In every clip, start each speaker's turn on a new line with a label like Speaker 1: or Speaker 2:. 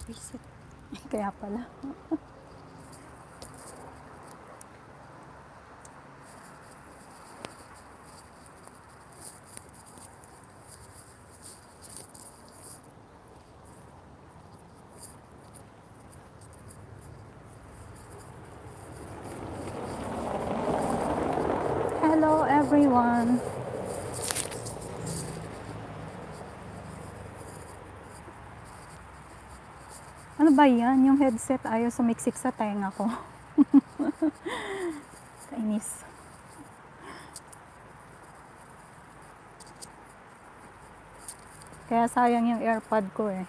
Speaker 1: Visit. Kaya pala. Hello everyone. Ano ba yan? Yung headset ayaw sumiksik sa tenga ko. Kainis. Kaya sayang yung AirPod ko eh.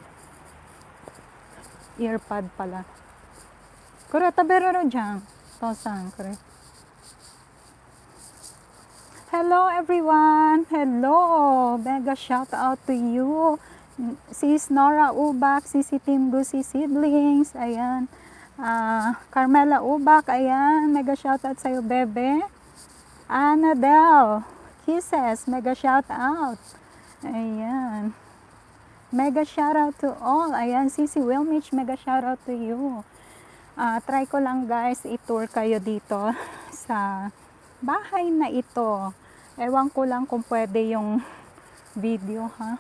Speaker 1: Earpod pala. Kore, taberero dyan. Tosan, kore. Hello everyone! Hello! Mega shout out to you! Sis Nora Ubak, Sisi Tim Gusi Siblings, ayan. Carmela Ubak, ayan. Mega shout out sa'yo, bebe. Ana Del, Kisses, mega shout out. Ayan. Mega shout out to all. Ayan, Sisi Wilmich, mega shout out to you. Try ko lang guys, i-tour kayo dito sa bahay na ito. Ewan ko lang kung pwede yung video, ha?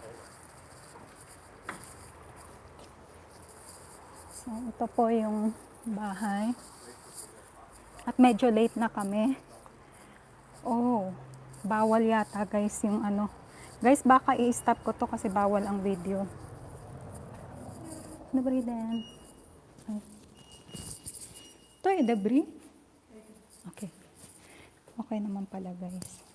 Speaker 1: So, ito po yung bahay. At medyo late na kami. Oh, bawal yata guys yung ano. Guys, baka i-stop ko to kasi bawal ang video. Debris din. Ito eh, debris? Okay. Okay naman pala guys.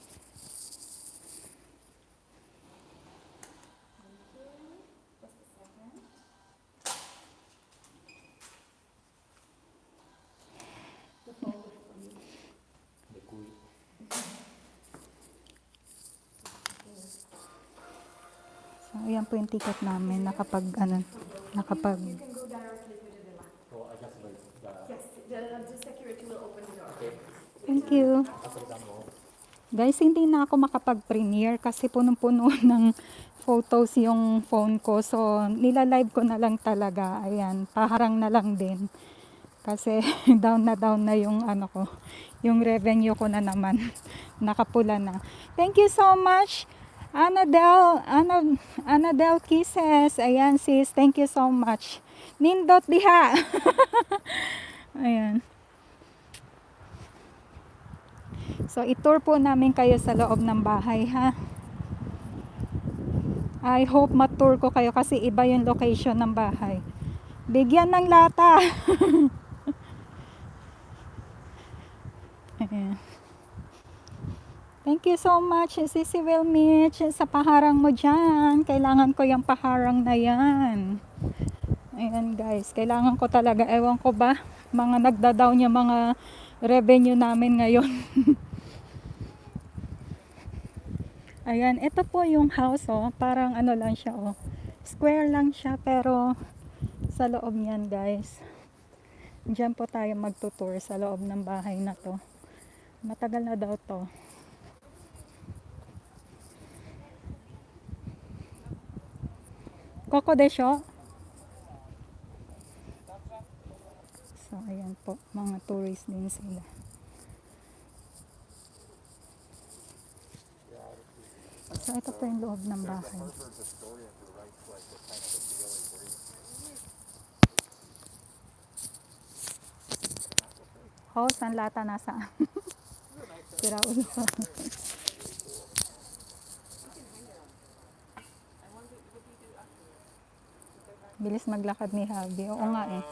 Speaker 1: So, ayan po yung ticket namin. Nakapag. Thank you. Guys, hindi na ako makapag-premiere kasi punong-puno ng photos yung phone ko. So, nila-live ko na lang talaga. Ayan, paharang na lang din. Kasi down na yung ano ko. Yung revenue ko na naman. Nakapula na. Thank you so much. Anadel Kisses. Ayan sis, thank you so much. Nindot diha. Ayan. So, i-tour po namin kayo sa loob ng bahay, ha? I hope ma-tour ko kayo kasi iba yung location ng bahay. Bigyan ng lata. Ayan. Thank you so much, Sisi Wilmich, sa paharang mo dyan. Kailangan ko yung paharang na yan. Ayan guys, kailangan ko talaga. Ewan ko ba, mga nagda-down yung mga revenue namin ngayon. Ayan, ito po yung house, oh. Parang ano lang siya, oh. Square lang siya, pero sa loob niyan guys. Diyan po tayo magtutour sa loob ng bahay na to. Matagal na daw to. Coco de Show. So, ayan po. Mga tourist din sila. So, ito po yung loob ng bahay. House, ang lata nasaan? Sira ulo. Bilis maglakad ni Habi. Oo nga eh.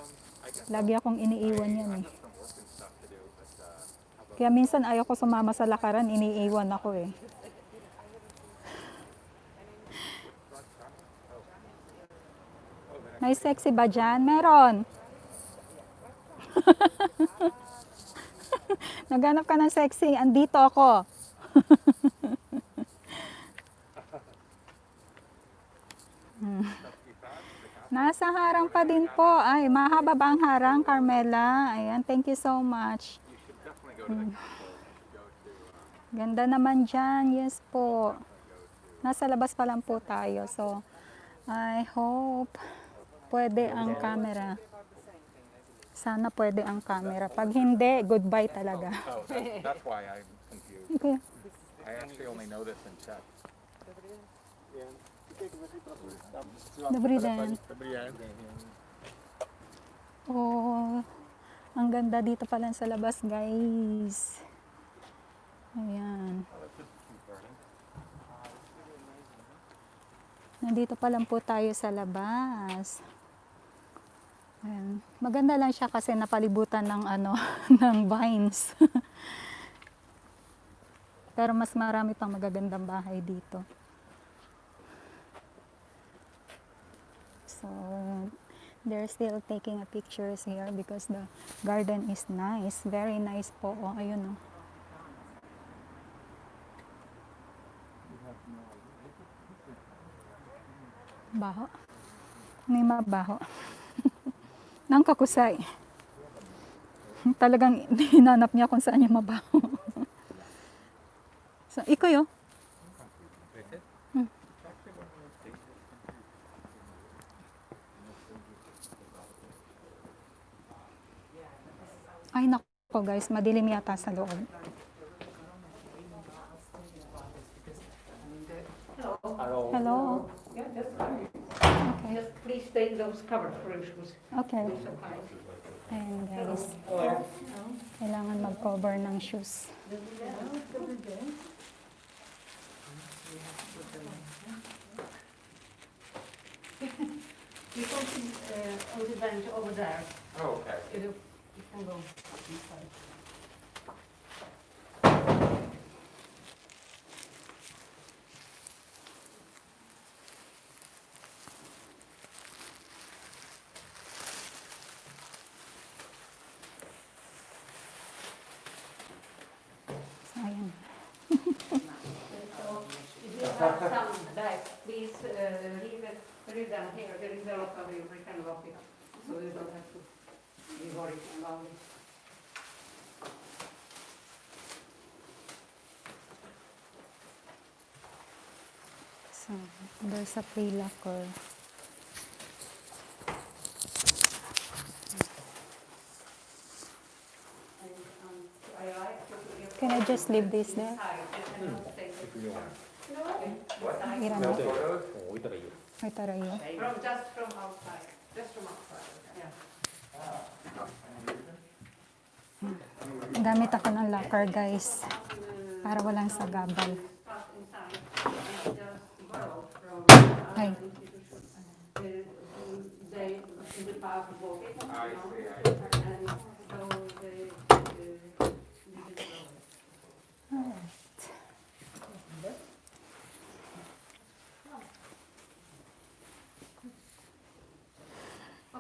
Speaker 1: Lagi akong iniiwan yan eh. Kaya minsan ayaw ko sumama sa lakaran, iniiwan ako eh. May sexy ba dyan? Meron. Naghanap ka ng sexy. Andito ako. Nasa harang pa din po. Ay, mahaba ba ang harang, Carmela? Ayan, thank you so much. Ganda naman dyan. Yes po. Nasa labas pa lang po tayo. So, I hope pwede ang camera. Sana pwede ang camera. Pag hindi, goodbye talaga.
Speaker 2: That's why I'm confused.
Speaker 1: Okay.
Speaker 2: I actually only know this in Czech.
Speaker 1: Dobrý den. Oh, ang ganda dito pala sa labas, guys. Ayan. Nandito pa lang po tayo sa labas. Ayan. Maganda lang siya kasi napalibutan ng ng vines. Pero mas marami pang magagandang bahay dito. So, they're still taking a pictures here because the garden is nice. Very nice po. Oh, ayun oh. Baho. May mabaho. Nang kakusay. Talagang hinanap niya kung saan yung mabaho. So, ikaw yun. Ay nako guys, madilim yata sa loob. Hello.
Speaker 3: Yeah, that's fine.
Speaker 1: Okay.
Speaker 3: Just please take those covered for issues.
Speaker 1: Okay. Ayan guys. Kailangan mag-cover ng shoes.
Speaker 3: You can see on the bench over there.
Speaker 2: Oh, okay.
Speaker 3: You can go inside.
Speaker 1: So, ayan.
Speaker 3: So if you have some bags, please leave them here. There is a locker where we can lock it, so you don't have to be worried about it.
Speaker 1: So, there's a free locker. Can I just leave this there? Iran mo? Ay, tarayo.
Speaker 3: Just from outside. Just from outside. Yeah.
Speaker 1: Gamit ako ng locker guys. Para walang sagabal. Ay.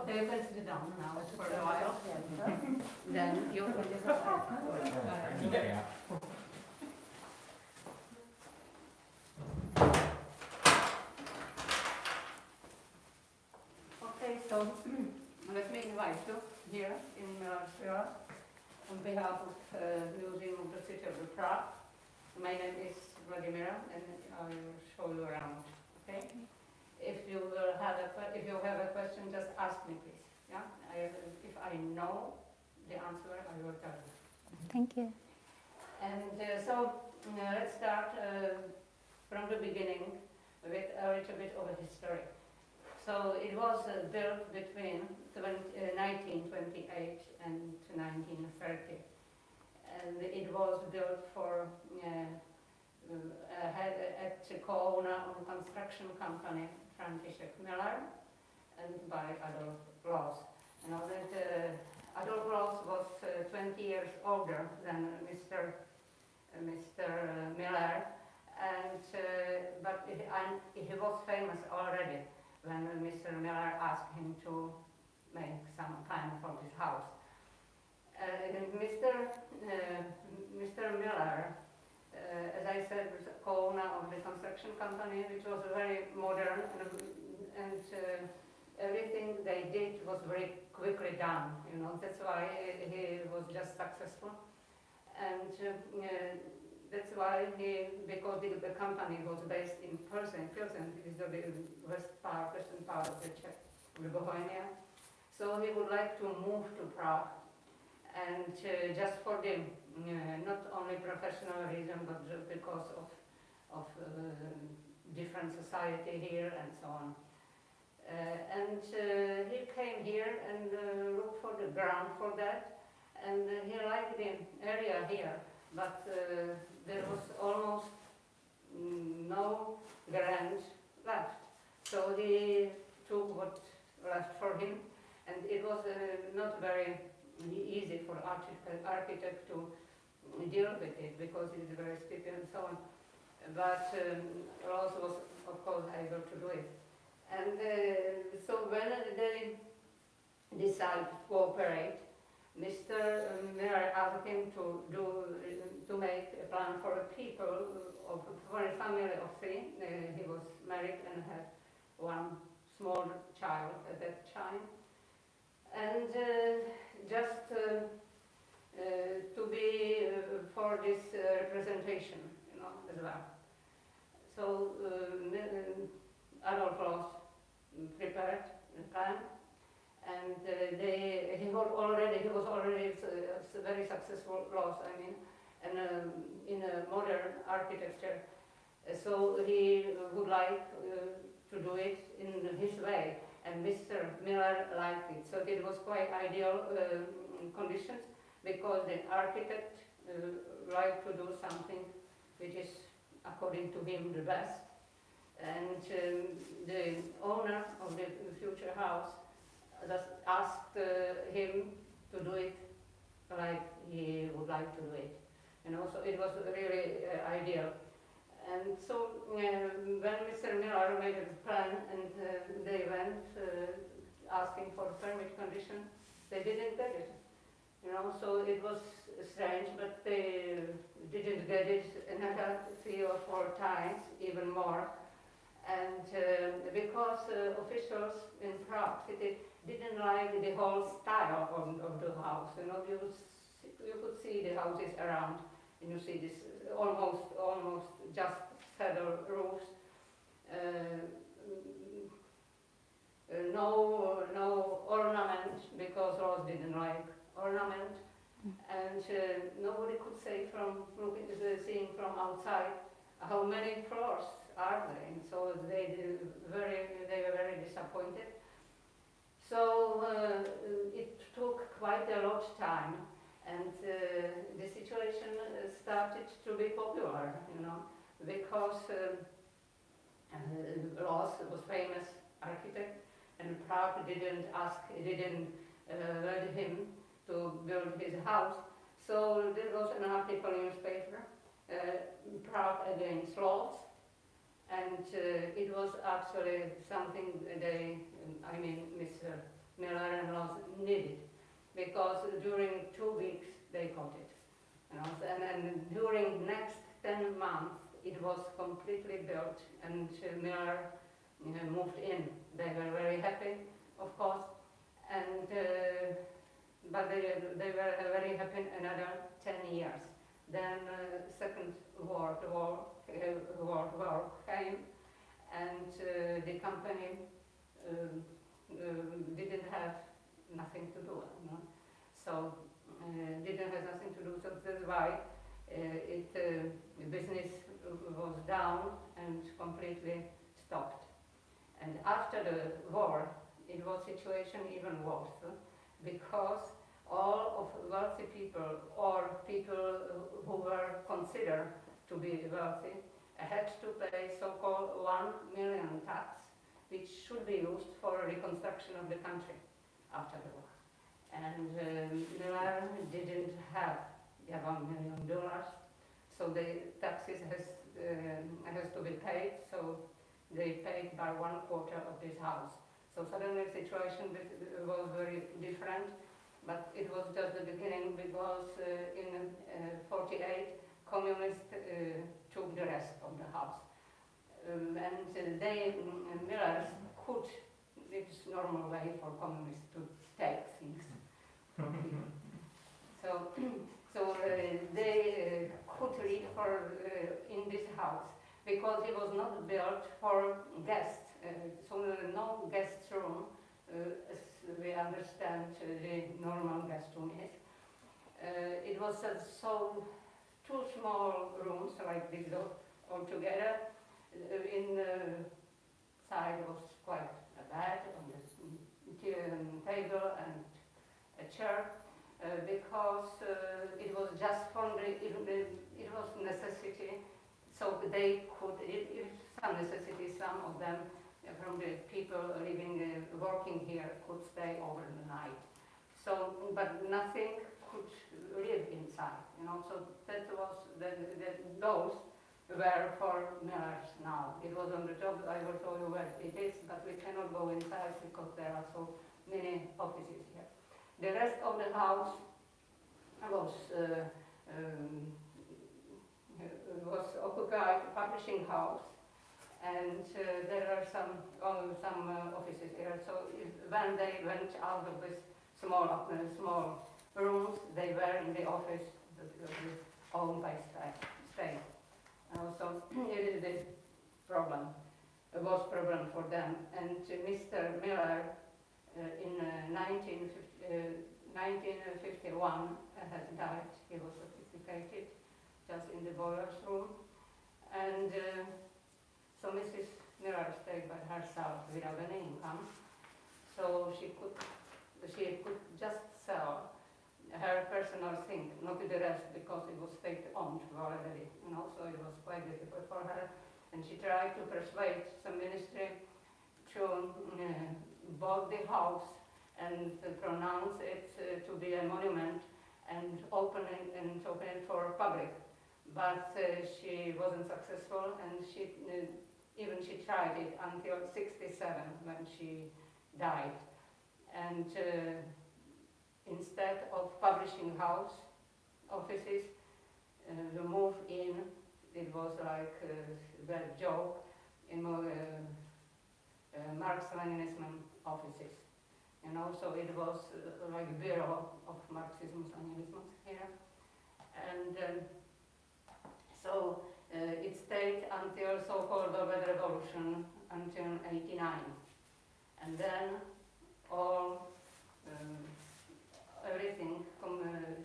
Speaker 3: Okay, you can sit down now for a while. Then you Okay, so let me invite you here in Syria on behalf of Museum of the City of the Prague. My name is Vladimir and I will show you around, okay? If you have a question, just ask me, please. Yeah, if I know the answer, I will tell you.
Speaker 1: Thank you.
Speaker 3: And let's start from the beginning with a little bit of a history. So it was built between 1928 and 1930, and it was built for at co-owner of construction company František Miller and by Adolf Loos. You know that Adolf Loos was 20 years older than Mr. Miller, and but he was famous already when Mr. Miller asked him to make some time for his house. Mr. Miller, as I said, was co-owner of the construction company, which was very modern, and everything they did was very quickly done. You know, that's why he was just successful, and that's why because the company was based in Pilsen, which is the western part of the Czech Lithuania. So he would like to move to Prague, and just for the not only professional reason, but just because of different society here and so on. And he came here and looked for the ground for that, and he liked the area here, but there was almost no ground left. So he took what left for him, and it was not very easy for architect to deal with it because it is very steep and so on. But Ross was, of course, able to do it. And so when they decided to cooperate, Mr. Miller asked him to make a plan for for a family of three. He was married and had one small child at that time. And just to be for this representation, as well. So Adolf Ross prepared the plan, and he was already a very successful Ross, and in a modern architecture. So he would like to do it in his way, and Mr. Miller liked it. So it was quite ideal conditions, because the architect liked to do something which is according to him the best. And the owner of the future house just asked him to do it like he would like to do it. So it was really ideal. And so when Mr. Miller made a plan and they went asking for permit condition, they didn't get it. So it was strange, but they didn't get it another 3 or 4 times, even more. And because officials in Prague city didn't like the whole style of the house, you could see the houses around, and you see this almost just saddle roofs, no ornament, because Ross didn't like ornament, and nobody could say from seeing from outside how many floors are there, and so they were very disappointed. So it took quite a lot of time, and the situation started to be popular, because Ross was famous architect, and Prague didn't let him to build his house. So there was an article in newspaper, Prague against laws, and it was actually something Mr. Miller and Ross needed, because during 2 weeks they got it. And during next 10 months it was completely built, and Miller moved in. They were very happy, of course, and but they were very happy another 10 years. Then Second World War came, and the company didn't have nothing to do. So didn't have nothing to do. So that's why the business was down and completely stopped. And after the war, it was situation even worse, because all of wealthy people, or people who were considered to be wealthy, had to pay so-called 1 million tax, which should be used for reconstruction of the country after the war. And Miller didn't have $1 million, so the taxes has to be paid, so they paid by 1/4 of this house. So suddenly the situation was very different, but it was just the beginning, because in 48, communists took the rest of the house. And Millers could, it's normal way for communists to take things from people. So they could live in this house, because it was not built for guests, so no guest room, as we understand the normal guest room is. It was so two small rooms like this altogether. In the side was quite a bed on the table and a chair. Because it was just it was necessity, so they could, some necessity, some of them from the people living, working here could stay over the night. So, but nothing could live inside, you know, so that was, those were for Millers now. It was on the job, I will show you where it is, but we cannot go inside because there are so many offices here. The rest of the house was occupied, publishing house, and there are some offices here. So when they went out of this small rooms, they were in the office owned by state. So it is the problem. It was problem for them. And Mr. Miller in 1951 has died. He was sophisticated just in the boiler's room. And so Mrs. Miller stayed by herself without any income. So she could just sell her personal thing, not the rest, because it was state-owned already, you know, so it was quite difficult for her. And she tried to persuade some ministry to bought the house and pronounce it to be a monument and open it for public. But she wasn't successful, and she tried it until 67 when she died. And instead of publishing house offices, the move in, it was like that joke in Marx-Leninism offices. You know, so it was like bureau of Marxism-Leninism here. And so it stayed until so-called Velvet Revolution, until 89. And then all, everything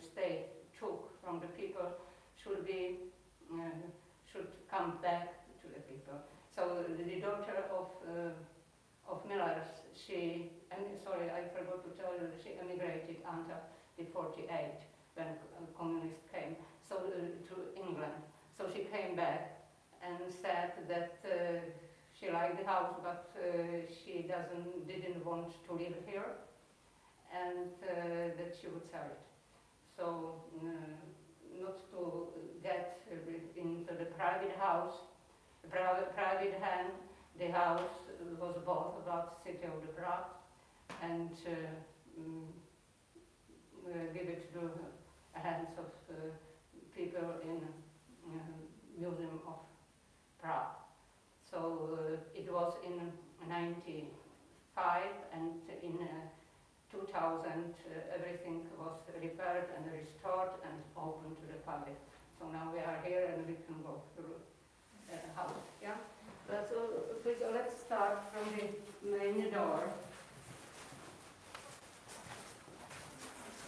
Speaker 3: state took from the people should come back to the people. So the daughter of Miller's, sorry, I forgot to tell you, she emigrated under the 48 when communists came, so to England. So she came back and said that she liked the house, but she didn't want to live here, and that she would sell it. So not to get into the private house, private hand, the house was bought about city of the Prague, and give it to the hands of people in Museum of Prague. So it was in 95, and in 2000 everything was repaired and restored and open to the public. So now we are here and we can go through the house. Yeah. Let's start from the main door.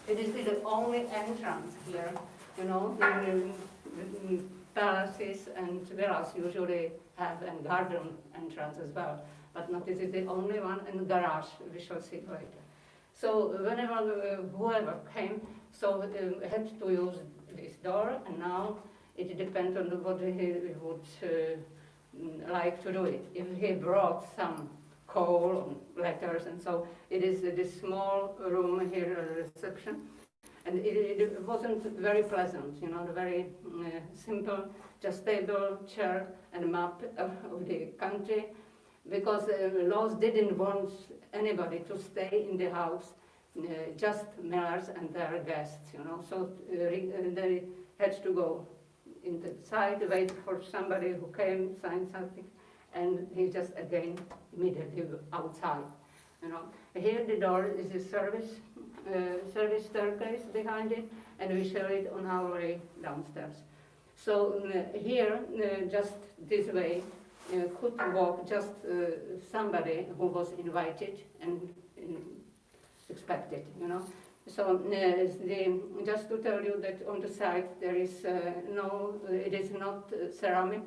Speaker 3: It is the only entrance here. You know, the palaces and villas usually have a garden entrance as well, but not this is the only one, and garage we shall see later. So whenever whoever came, so had to use this door, and now it depends on what he would like to do it. If he brought some coal, letters, and so it is this small room here, a reception, and it wasn't very pleasant, you know, very simple, just table, chair, and map of the country, because laws didn't want anybody to stay in the house, just Millers and their guests, you know, so they had to go inside, wait for somebody who came, sign something, and he just again immediately outside, you know. Here the door is a service staircase behind it, and we show it on our way downstairs. So here, just this way, could walk just somebody who was invited, and expected, you know. So just to tell you that on the site there is it is not ceramic,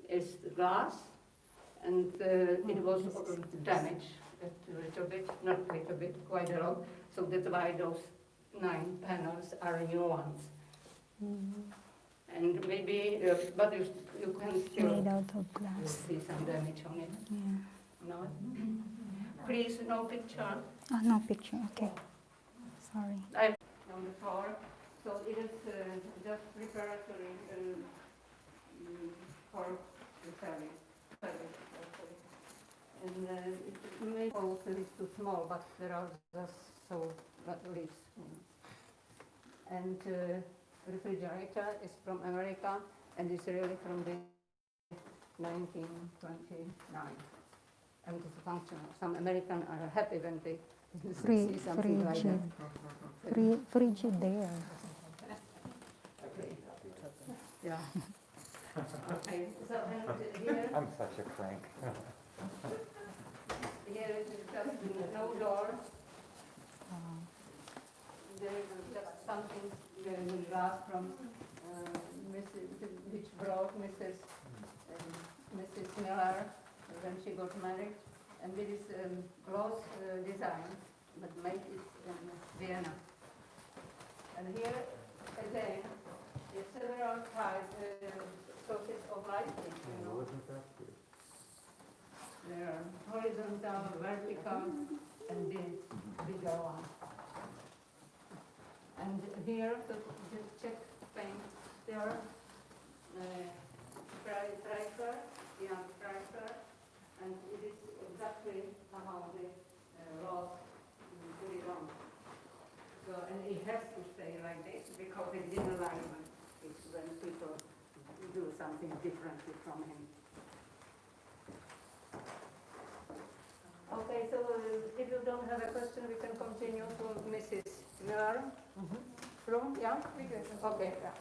Speaker 3: it's glass, and it was damaged a little bit, not a little bit, quite a lot. So that's why those 9 panels are new ones. And maybe, but you can still
Speaker 1: Made out of glass.
Speaker 3: see some damage on it.
Speaker 1: Yeah.
Speaker 3: No? Please, no picture.
Speaker 1: Oh, no picture. Okay. Sorry.
Speaker 3: On the floor. So it is just preparatory for the service. And it may also is too small, but there are just so that leaves. And refrigerator is from America and it's really from the 1929. And it's functional. Some Americans are happy when they see something like that.
Speaker 1: Frigidaire.
Speaker 3: Yeah. Okay. So and here,
Speaker 2: I'm such a crank.
Speaker 3: here is just no door. There is just something glass from which brought Mrs. Miller when she got married, and it is close design, but made it in Vienna. And here again, is several types sources of lighting. You know, there are horizontal, vertical, and this bigger one. And here, the Czech paint, there are striker, young striker, and it is exactly how the rock put it on. So, and it has to stay like this because it didn't like it when people do something differently from him. Okay, so if you don't have a question, we can continue to Mrs. Miller. From, yeah? Okay, yeah.